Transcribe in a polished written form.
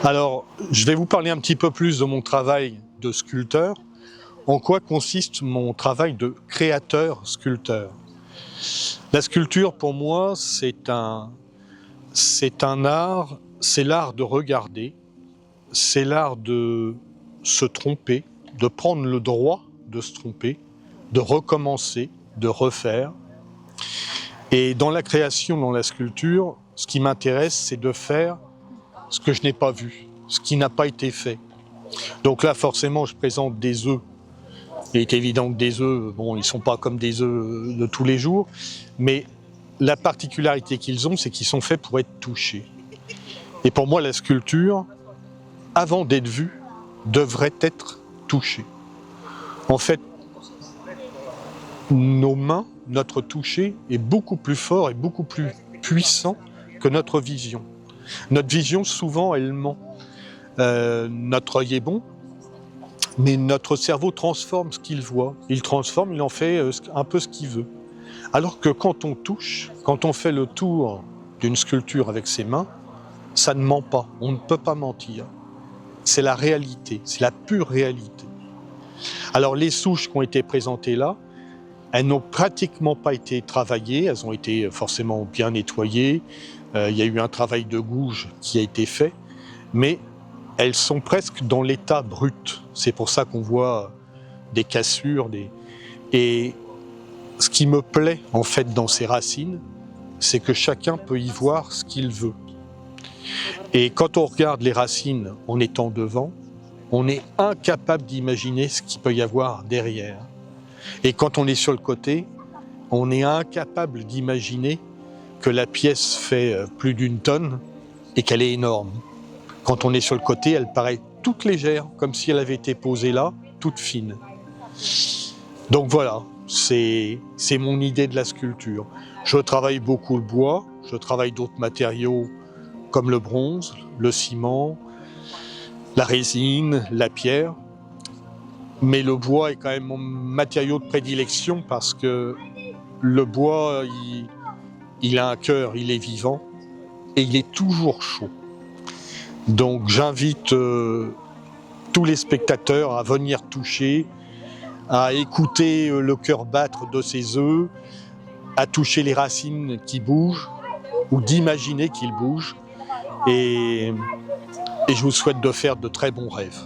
Alors, je vais vous parler un petit peu plus de mon travail de sculpteur. En quoi consiste mon travail de créateur-sculpteur? La sculpture, pour moi, c'est un art, c'est l'art de regarder, c'est l'art de se tromper, de prendre le droit de se tromper, de recommencer, de refaire. Et dans la création, dans la sculpture, ce qui m'intéresse, c'est de faire ce que je n'ai pas vu, ce qui n'a pas été fait. Donc là, forcément, je présente des œufs. Il est évident que des œufs, bon, ils ne sont pas comme des œufs de tous les jours, mais la particularité qu'ils ont, c'est qu'ils sont faits pour être touchés. Et pour moi, la sculpture, avant d'être vue, devrait être touchée. En fait, nos mains, notre toucher est beaucoup plus fort et beaucoup plus puissant que notre vision. Notre vision, souvent, elle ment. Notre œil est bon, mais notre cerveau transforme ce qu'il voit. Il transforme, il en fait un peu ce qu'il veut. Alors que quand on touche, quand on fait le tour d'une sculpture avec ses mains, ça ne ment pas, on ne peut pas mentir. C'est la réalité, c'est la pure réalité. Alors les souches qui ont été présentées là, elles n'ont pratiquement pas été travaillées, elles ont été forcément bien nettoyées, il y a eu un travail de gouge qui a été fait, mais elles sont presque dans l'état brut. C'est pour ça qu'on voit des cassures. Et ce qui me plaît en fait dans ces racines, c'est que chacun peut y voir ce qu'il veut. Et quand on regarde les racines en étant devant, on est incapable d'imaginer ce qu'il peut y avoir derrière. Et quand on est sur le côté, on est incapable d'imaginer que la pièce fait plus d'1 tonne et qu'elle est énorme. Quand on est sur le côté, elle paraît toute légère, comme si elle avait été posée là, toute fine. Donc voilà, c'est mon idée de la sculpture. Je travaille beaucoup le bois, je travaille d'autres matériaux comme le bronze, le ciment, la résine, la pierre. Mais le bois est quand même mon matériau de prédilection parce que le bois, il a un cœur, il est vivant et il est toujours chaud. Donc j'invite tous les spectateurs à venir toucher, à écouter le cœur battre de ces œufs, à toucher les racines qui bougent ou d'imaginer qu'ils bougent. Et je vous souhaite de faire de très bons rêves.